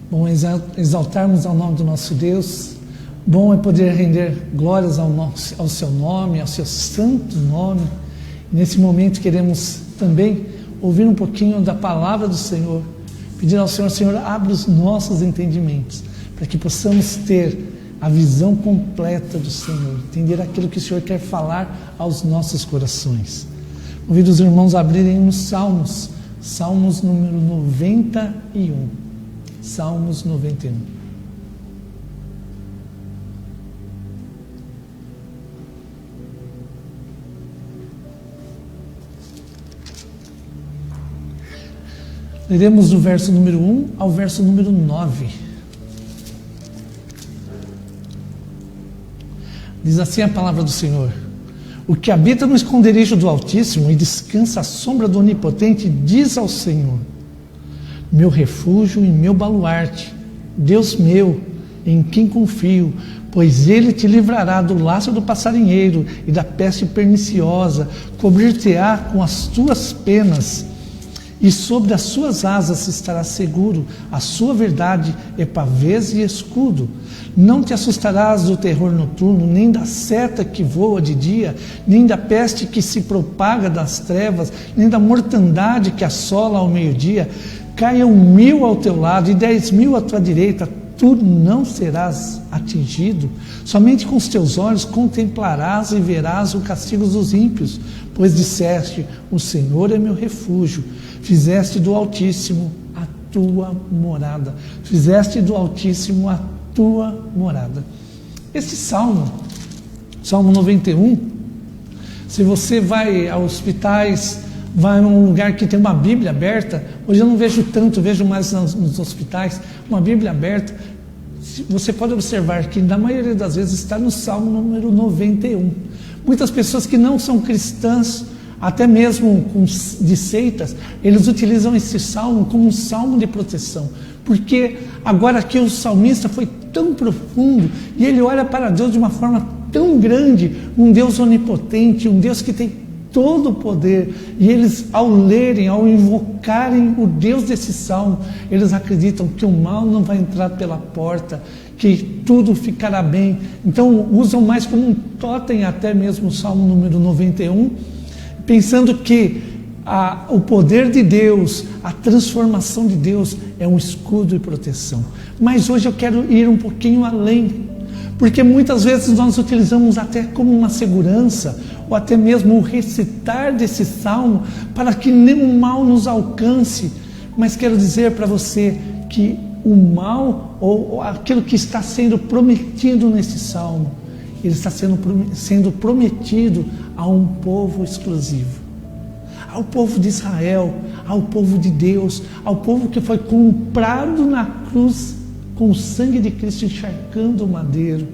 Bom é exaltarmos ao nome do nosso Deus. Bom é poder render glórias ao seu nome, ao seu santo nome. Nesse momento queremos também ouvir um pouquinho da palavra do Senhor. Pedir ao Senhor, Senhor, abre os nossos entendimentos, para que possamos ter a visão completa do Senhor, entender aquilo que o Senhor quer falar aos nossos corações. Convido os irmãos a abrirem nos Salmos, Salmos número 91. Salmos 91. Leremos do verso número 1 ao verso número 9. Diz assim a palavra do Senhor: o que habita no esconderijo do Altíssimo e descansa à sombra do Onipotente, diz ao Senhor: meu refúgio e meu baluarte, Deus meu, em quem confio, pois Ele te livrará do laço do passarinheiro e da peste perniciosa, cobrir-te-á com as tuas penas, e sobre as suas asas estarás seguro. A sua verdade é pavês e escudo. Não te assustarás do terror noturno, nem da seta que voa de dia, nem da peste que se propaga das trevas, nem da mortandade que assola ao meio-dia. Caiam 1000 ao teu lado e 10.000 à tua direita, tu não serás atingido. Somente com os teus olhos contemplarás e verás o castigo dos ímpios, pois disseste: o Senhor é meu refúgio. Fizeste do Altíssimo a tua morada. Fizeste do Altíssimo a tua morada. Este Salmo, Salmo 91, se você vai a hospitais, vai a um lugar que tem uma Bíblia aberta, hoje eu não vejo tanto, vejo mais nos hospitais, uma Bíblia aberta, você pode observar que na maioria das vezes está no Salmo número 91. Muitas pessoas que não são cristãs, até mesmo de seitas, eles utilizam esse salmo como um salmo de proteção, porque agora aqui o salmista foi tão profundo e ele olha para Deus de uma forma tão grande, um Deus onipotente, um Deus que tem todo o poder, e eles ao lerem, ao invocarem o Deus desse salmo, eles acreditam que o mal não vai entrar pela porta, que tudo ficará bem. Então usam mais como um totem até mesmo o salmo número 91, pensando que o poder de Deus, a transformação de Deus é um escudo e proteção. Mas hoje eu quero ir um pouquinho além, porque muitas vezes nós utilizamos até como uma segurança, ou até mesmo o recitar desse salmo, para que nenhum mal nos alcance. Mas quero dizer para você que o mal, ou aquilo que está sendo prometido nesse salmo, ele está sendo prometido a um povo exclusivo, ao povo de Israel, ao povo de Deus, ao povo que foi comprado na cruz com o sangue de Cristo encharcando o madeiro,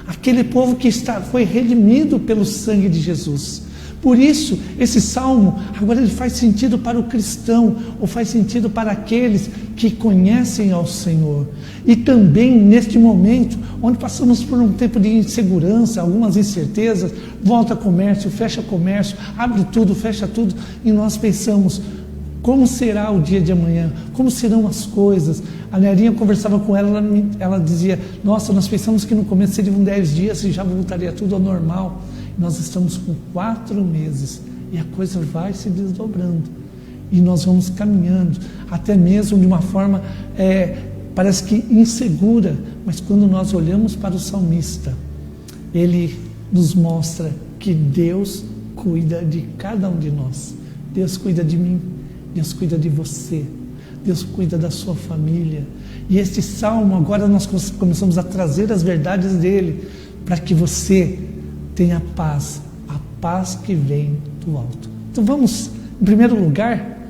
aquele povo que foi redimido pelo sangue de Jesus. Por isso, esse salmo, agora ele faz sentido para o cristão, ou faz sentido para aqueles que conhecem ao Senhor. E também neste momento, onde passamos por um tempo de insegurança, algumas incertezas, volta comércio, fecha comércio, abre tudo, fecha tudo, e nós pensamos: como será o dia de amanhã? Como serão as coisas? A Nerinha conversava com ela dizia: nossa, nós pensamos que no começo seriam 10 dias e já voltaria tudo ao normal. Nós estamos com 4 meses e a coisa vai se desdobrando. E nós vamos caminhando, até mesmo de uma forma, parece que insegura, mas quando nós olhamos para o salmista, ele nos mostra que Deus cuida de cada um de nós. Deus cuida de mim, Deus cuida de você, Deus cuida da sua família. E este salmo, agora nós começamos a trazer as verdades dele, para que você tenha paz, a paz que vem do alto. Então vamos, em primeiro lugar,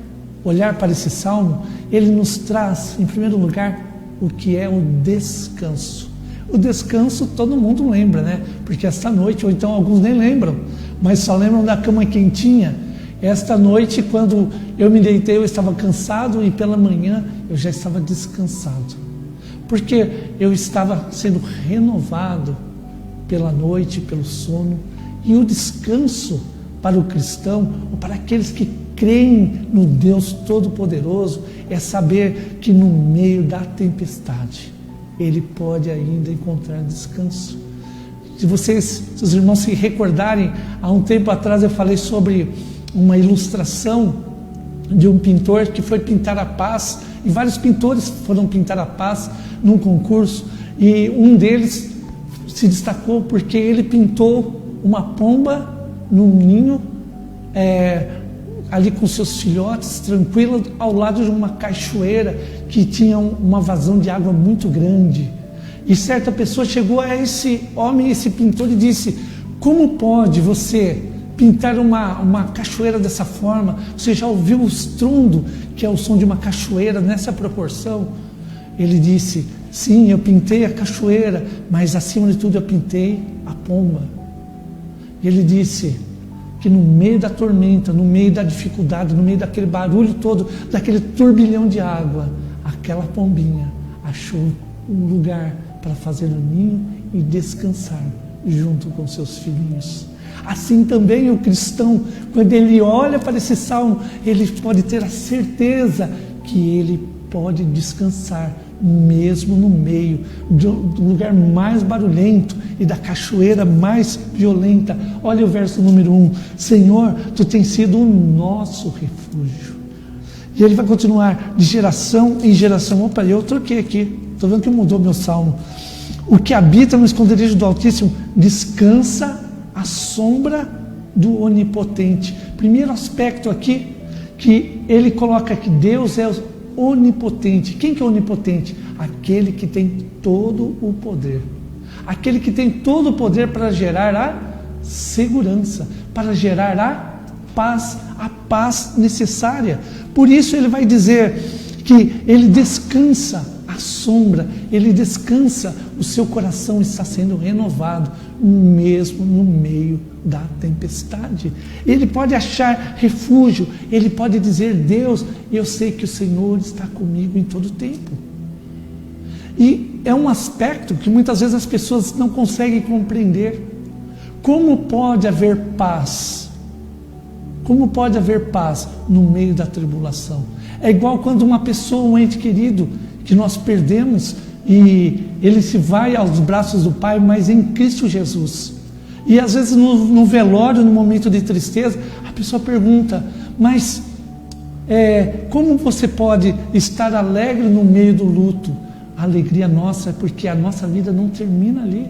olhar para esse salmo. Ele nos traz, em primeiro lugar, o que é o descanso. O descanso todo mundo lembra, né? Porque esta noite, ou então alguns nem lembram, mas só lembram da cama quentinha. Esta noite, quando eu me deitei, eu estava cansado, e pela manhã eu já estava descansado, porque eu estava sendo renovado pela noite, pelo sono. E o descanso para o cristão, ou para aqueles que Crer no Deus Todo-Poderoso é saber que no meio da tempestade Ele pode ainda encontrar descanso. Se os irmãos se recordarem, há um tempo atrás eu falei sobre uma ilustração de um pintor que foi pintar a paz, e vários pintores foram pintar a paz num concurso, e um deles se destacou porque ele pintou uma pomba num ninho, ali com seus filhotes, tranquila, ao lado de uma cachoeira que tinha uma vazão de água muito grande. E certa pessoa chegou a esse homem, esse pintor, e disse: como pode você pintar uma cachoeira dessa forma? Você já ouviu o estrondo, que é o som de uma cachoeira, nessa proporção? Ele disse: sim, eu pintei a cachoeira, mas acima de tudo eu pintei a pomba. E ele disse que no meio da tormenta, no meio da dificuldade, no meio daquele barulho todo, daquele turbilhão de água, aquela pombinha achou um lugar para fazer o ninho e descansar junto com seus filhinhos. Assim também o cristão, quando ele olha para esse salmo, ele pode ter a certeza que ele pode descansar mesmo no meio do lugar mais barulhento e da cachoeira mais violenta. Olha o verso número 1: Senhor, Tu tens sido o nosso refúgio. E ele vai continuar de geração em geração. Opa, eu troquei aqui, estou vendo que mudou meu salmo. O que habita no esconderijo do Altíssimo descansa à sombra do Onipotente. Primeiro aspecto aqui, que ele coloca que Deus é onipotente. Quem que é onipotente? Aquele que tem todo o poder. Aquele que tem todo o poder para gerar a segurança, para gerar a paz necessária. Por isso ele vai dizer que ele descansa à sombra, ele descansa, o seu coração está sendo renovado, mesmo no meio da tempestade. Ele pode achar refúgio, ele pode dizer: Deus, eu sei que o Senhor está comigo em todo o tempo. E é um aspecto que muitas vezes as pessoas não conseguem compreender. Como pode haver paz? Como pode haver paz no meio da tribulação? É igual quando uma pessoa, um ente querido, que nós perdemos, e ele se vai aos braços do Pai, mas em Cristo Jesus. E às vezes no velório, no momento de tristeza, a pessoa pergunta: mas como você pode estar alegre no meio do luto? A alegria nossa é porque a nossa vida não termina ali.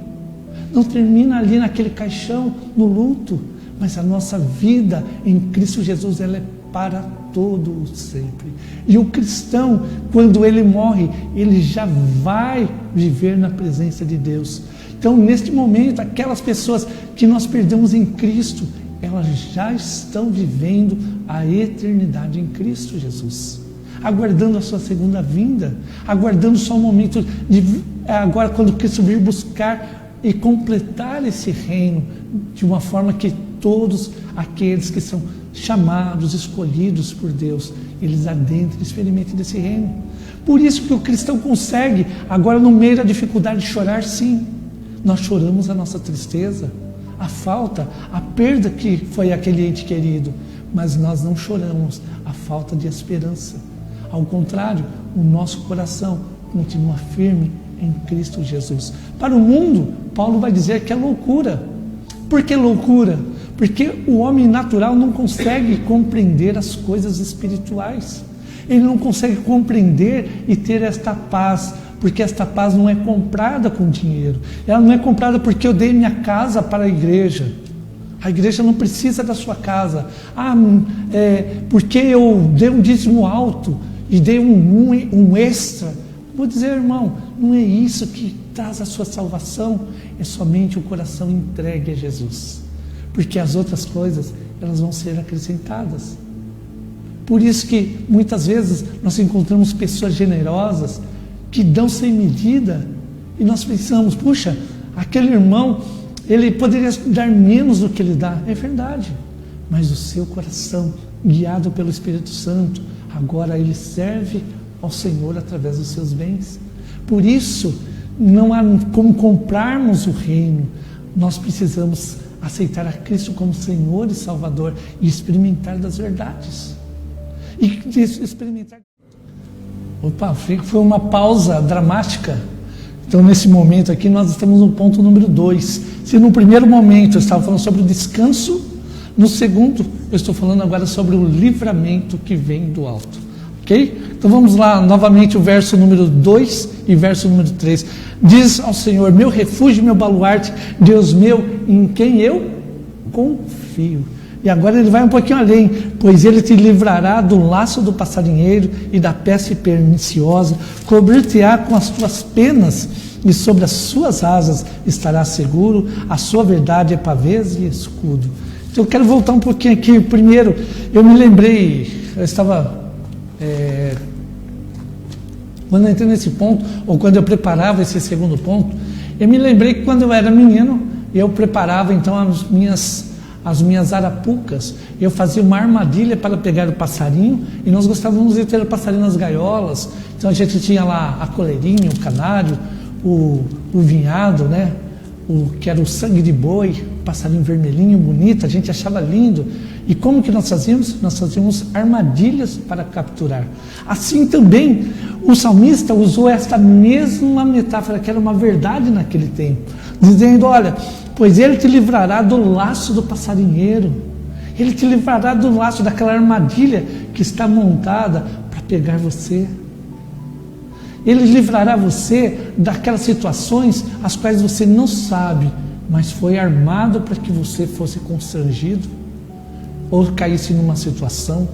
Não termina ali naquele caixão, no luto. Mas a nossa vida em Cristo Jesus, ela é para todo o sempre. E o cristão, quando ele morre, ele já vai viver na presença de Deus. Então, neste momento, aquelas pessoas que nós perdemos em Cristo, elas já estão vivendo a eternidade em Cristo Jesus, aguardando a sua segunda vinda, aguardando só o momento de agora, quando Cristo vir buscar e completar esse reino de uma forma que todos aqueles que são chamados, escolhidos por Deus, eles adentrem e experimentem desse reino. Por isso que o cristão consegue, agora no meio da dificuldade, chorar. Sim, nós choramos a nossa tristeza, a falta, a perda que foi aquele ente querido, mas nós não choramos a falta de esperança. Ao contrário, o nosso coração continua firme em Cristo Jesus. Para o mundo, Paulo vai dizer que é loucura. Por que loucura? Porque o homem natural não consegue compreender as coisas espirituais. Ele não consegue compreender e ter esta paz, porque esta paz não é comprada com dinheiro. Ela não é comprada porque eu dei minha casa para a igreja. A igreja não precisa da sua casa. Porque eu dei um dízimo alto e dei um extra. Vou dizer, irmão, não é isso que traz a sua salvação. É somente o coração entregue a Jesus. Porque as outras coisas, elas vão ser acrescentadas. Por isso que muitas vezes nós encontramos pessoas generosas que dão sem medida, e nós pensamos: puxa, aquele irmão, ele poderia dar menos do que ele dá. É verdade, mas o seu coração, guiado pelo Espírito Santo, agora ele serve ao Senhor através dos seus bens. Por isso, não há como comprarmos o reino. Nós precisamos aceitar a Cristo como Senhor e Salvador e experimentar das verdades. e experimentar. Opa, foi uma pausa dramática. Então, nesse momento aqui, nós estamos no ponto número 2. Se no primeiro momento eu estava falando sobre o descanso, no segundo eu estou falando agora sobre o livramento que vem do alto. Ok? Então vamos lá, novamente o verso número 2 e verso número 3. Diz ao Senhor, meu refúgio, meu baluarte, Deus meu, em quem eu confio. E agora ele vai um pouquinho além, pois ele te livrará do laço do passarinheiro e da peste perniciosa, cobrir-te-á com as tuas penas e sobre as suas asas estarás seguro, a sua verdade é pavês e escudo. Então eu quero voltar um pouquinho aqui. Primeiro, eu me lembrei, eu estava, quando eu entrei nesse ponto, ou quando eu preparava esse segundo ponto, eu me lembrei que quando eu era menino, eu preparava então as minhas arapucas, eu fazia uma armadilha para pegar o passarinho, e nós gostávamos de ter o passarinho nas gaiolas. Então a gente tinha lá a coleirinha, o canário, o vinhado, né? Que era o sangue de boi, passarinho vermelhinho, bonito, a gente achava lindo. E como que nós fazíamos? Nós fazíamos armadilhas para capturar. Assim também, o salmista usou esta mesma metáfora, que era uma verdade naquele tempo, dizendo, olha, pois ele te livrará do laço do passarinheiro, ele te livrará do laço daquela armadilha que está montada para pegar você. Ele livrará você daquelas situações as quais você não sabe, mas foi armado para que você fosse constrangido ou caísse numa situação.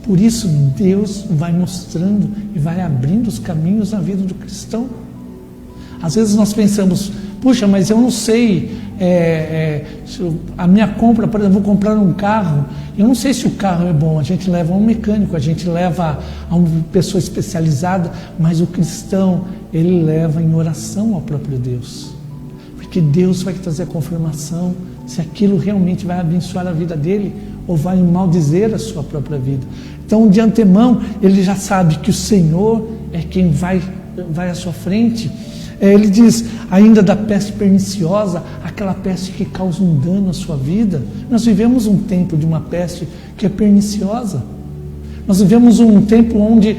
Por isso Deus vai mostrando e vai abrindo os caminhos na vida do cristão. Às vezes nós pensamos, puxa, mas eu não sei, a minha compra, por exemplo, vou comprar um carro, eu não sei se o carro é bom, a gente leva a um mecânico, a gente leva a uma pessoa especializada, mas o cristão, ele leva em oração ao próprio Deus, porque Deus vai trazer a confirmação se aquilo realmente vai abençoar a vida dele ou vai maldizer a sua própria vida. Então, de antemão, ele já sabe que o Senhor é quem vai à sua frente. Ele diz ainda da peste perniciosa, aquela peste que causa um dano à sua vida. Nós vivemos um tempo de uma peste que é perniciosa. Nós vivemos um tempo onde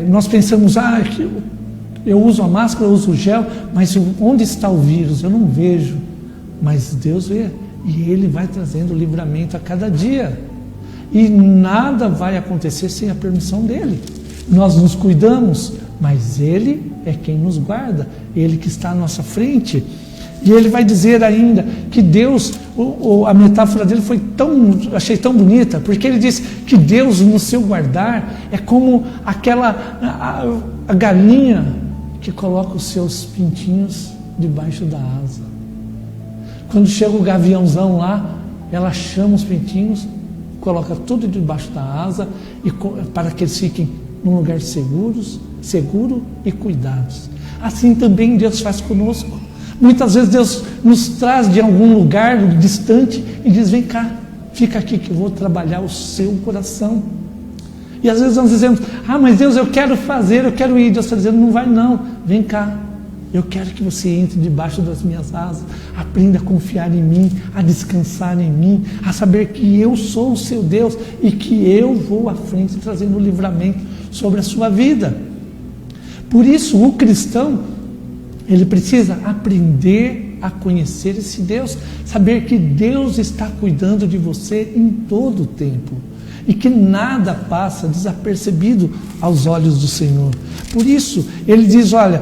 nós pensamos, eu uso a máscara, eu uso o gel, mas onde está o vírus? Eu não vejo, mas Deus vê, e Ele vai trazendo livramento a cada dia, e nada vai acontecer sem a permissão dEle. Nós nos cuidamos, mas Ele é quem nos guarda, Ele que está à nossa frente. E Ele vai dizer ainda que Deus, a metáfora dele achei tão bonita, porque Ele diz que Deus no seu guardar é como a galinha que coloca os seus pintinhos debaixo da asa. Quando chega o gaviãozão lá, ela chama os pintinhos, coloca tudo debaixo da asa, para que eles fiquem num lugar seguro e cuidados. Assim também Deus faz conosco. Muitas vezes Deus nos traz de algum lugar distante e diz, vem cá, fica aqui que eu vou trabalhar o seu coração. E às vezes nós dizemos, mas Deus, eu quero ir. Deus está dizendo, não vai não, vem cá. Eu quero que você entre debaixo das minhas asas, aprenda a confiar em mim, a descansar em mim, a saber que eu sou o seu Deus e que eu vou à frente trazendo livramento sobre a sua vida. Por isso, o cristão, ele precisa aprender a conhecer esse Deus, saber que Deus está cuidando de você em todo o tempo e que nada passa desapercebido aos olhos do Senhor. Por isso, ele diz, olha,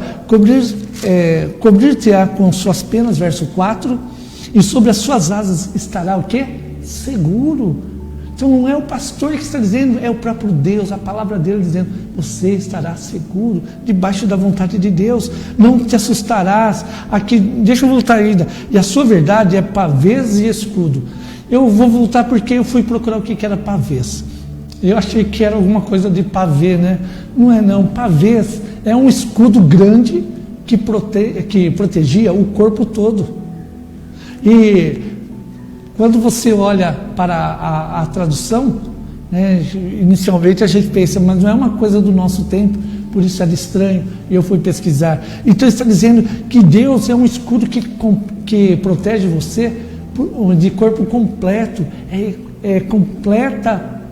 cobrir-te-á com suas penas, verso 4, e sobre as suas asas estará o quê? Seguro. Então não é o pastor que está dizendo, é o próprio Deus, a palavra dele dizendo, você estará seguro, debaixo da vontade de Deus, não te assustarás. Aqui, deixa eu voltar ainda, e a sua verdade é pavês e escudo. Eu vou voltar porque eu fui procurar o que era pavês. Eu achei que era alguma coisa de pavê, né? Não é não, pavês é um escudo grande que protegia o corpo todo. E quando você olha para a tradução, né, inicialmente a gente pensa, mas não é uma coisa do nosso tempo, por isso era estranho, e eu fui pesquisar. Então está dizendo que Deus é um escudo que protege você de corpo completo, completa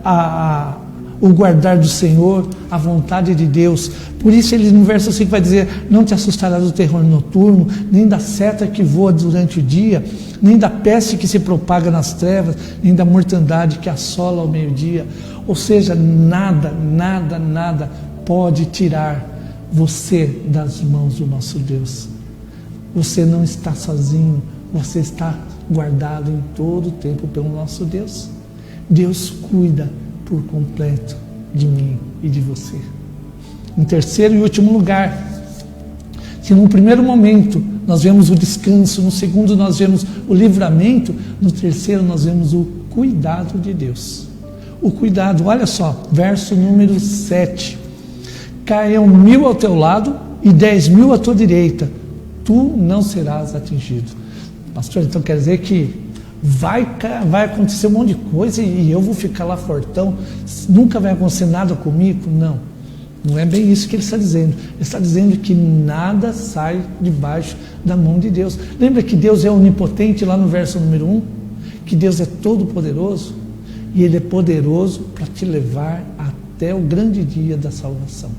o guardar do Senhor, a vontade de Deus. Por isso ele no verso 5 vai dizer: não te assustarás do terror noturno, nem da seta que voa durante o dia, nem da peste que se propaga nas trevas, nem da mortandade que assola ao meio-dia. Ou seja, nada pode tirar você das mãos do nosso Deus. Você não está sozinho, você está guardado em todo o tempo pelo nosso Deus. Deus cuida por completo de mim e de você. Em terceiro e último lugar, se no primeiro momento nós vemos o descanso, no segundo nós vemos o livramento, no terceiro nós vemos o cuidado de Deus. O cuidado, olha só, verso número 7. Caiam 1000 ao teu lado e 10.000 à tua direita, tu não serás atingido. Pastor, então quer dizer que vai acontecer um monte de coisa e eu vou ficar lá fortão, nunca vai acontecer nada comigo? Não é bem isso que ele está dizendo. Ele está dizendo que nada sai debaixo da mão de Deus. Lembra que Deus é onipotente lá no verso número 1? Que Deus é todo poderoso e Ele é poderoso para te levar até o grande dia da salvação.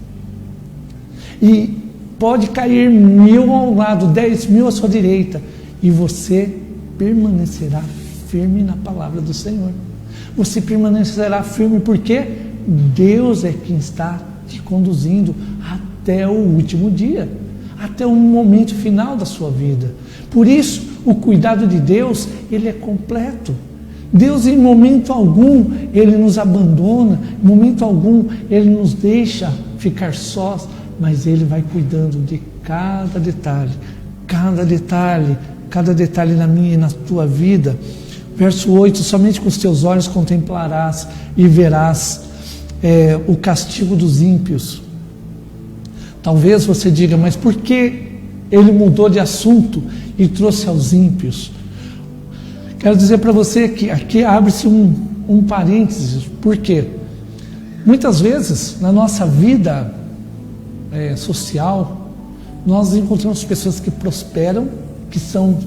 E pode cair 1000 ao lado, 10.000 à sua direita, e você permanecerá firme na palavra do Senhor. Você permanecerá firme porque Deus é quem está te conduzindo até o último dia, até o momento final da sua vida. Por isso, o cuidado de Deus, ele é completo. Deus em momento algum, Ele nos abandona, em momento algum, Ele nos deixa ficar sós, mas Ele vai cuidando de cada detalhe na minha e na tua vida. Verso 8, somente com os teus olhos contemplarás e verás o castigo dos ímpios. Talvez você diga, mas por que ele mudou de assunto e trouxe aos ímpios? Quero dizer para você que aqui abre-se um parênteses. Por quê? Muitas vezes na nossa vida social, nós encontramos pessoas que prosperam, que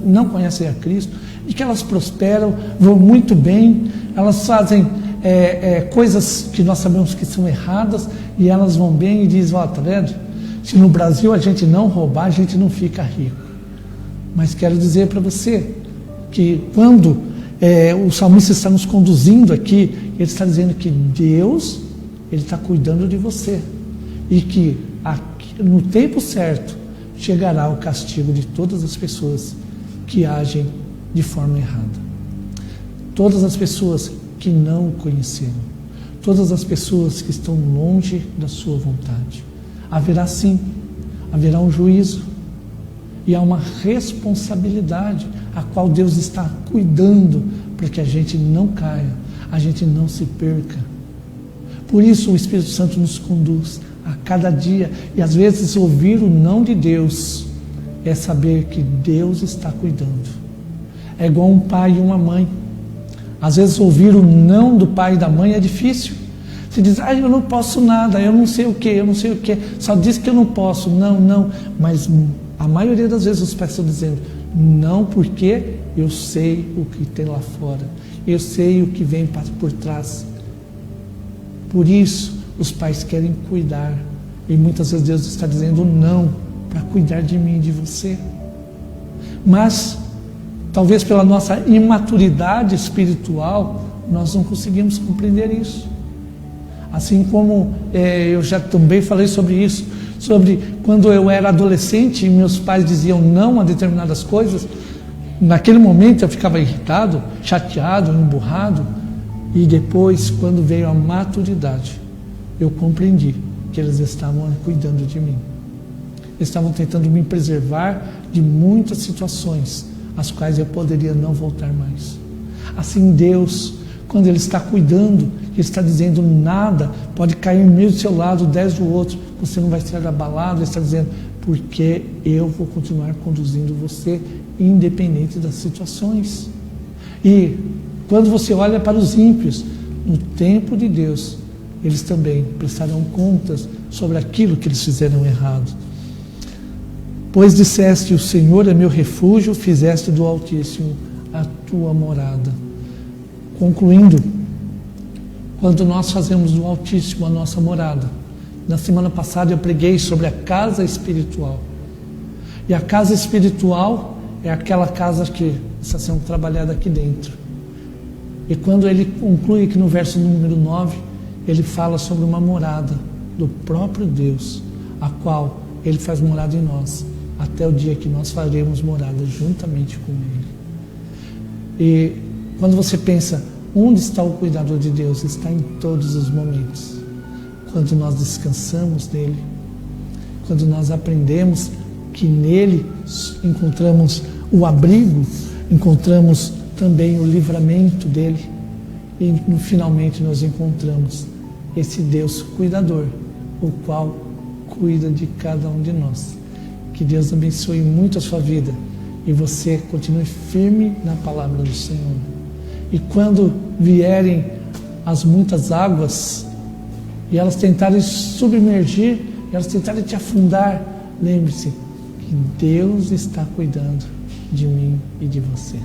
não conhecem a Cristo, e que elas prosperam, vão muito bem, elas fazem coisas que nós sabemos que são erradas, e elas vão bem e dizem, tá vendo? Se no Brasil a gente não roubar, a gente não fica rico. Mas quero dizer para você que quando o salmista está nos conduzindo aqui, ele está dizendo que Deus, Ele está cuidando de você, e que no tempo certo chegará o castigo de todas as pessoas que agem de forma errada. Todas as pessoas que não o conheceram, todas as pessoas que estão longe da sua vontade. Haverá sim, haverá um juízo, e há uma responsabilidade a qual Deus está cuidando para que a gente não caia, a gente não se perca. Por isso o Espírito Santo nos conduz a cada dia, e às vezes ouvir o não de Deus é saber que Deus está cuidando. É igual um pai e uma mãe. Às vezes ouvir o não do pai e da mãe é difícil. Você diz, eu não posso nada, eu não sei o que, só diz que eu não posso. Não, mas a maioria das vezes os pais estão dizendo, não, porque eu sei o que tem lá fora, eu sei o que vem por trás. Por isso, os pais querem cuidar, e muitas vezes Deus está dizendo não, para cuidar de mim e de você. Mas, talvez pela nossa imaturidade espiritual, nós não conseguimos compreender isso. Assim como eu já também falei sobre isso, sobre quando eu era adolescente e meus pais diziam não a determinadas coisas, naquele momento eu ficava irritado, chateado, emburrado, e depois, quando veio a maturidade, eu compreendi que eles estavam cuidando de mim. Eles estavam tentando me preservar de muitas situações, as quais eu poderia não voltar mais. Assim Deus, quando Ele está cuidando, Ele está dizendo nada, pode cair 1000 do seu lado, 10 do outro, você não vai ser abalado. Ele está dizendo, porque eu vou continuar conduzindo você, independente das situações. E quando você olha para os ímpios, no tempo de Deus, eles também prestarão contas sobre aquilo que eles fizeram errado. Pois disseste, o Senhor é meu refúgio, fizeste do Altíssimo a tua morada. Concluindo quando nós fazemos do Altíssimo a nossa morada. Na semana passada eu preguei sobre a casa espiritual. E a casa espiritual é aquela casa que está sendo trabalhada aqui dentro. E quando ele conclui aqui no verso número 9, ele fala sobre uma morada do próprio Deus, a qual ele faz morada em nós, até o dia que nós faremos morada juntamente com ele. E quando você pensa, onde está o cuidador de Deus? Está em todos os momentos. Quando nós descansamos nele, quando nós aprendemos que nele encontramos o abrigo, encontramos também o livramento dele, e finalmente nós encontramos esse Deus cuidador, o qual cuida de cada um de nós. Que Deus abençoe muito a sua vida e você continue firme na palavra do Senhor. E quando vierem as muitas águas e elas tentarem submergir, elas tentarem te afundar, lembre-se que Deus está cuidando de mim e de você.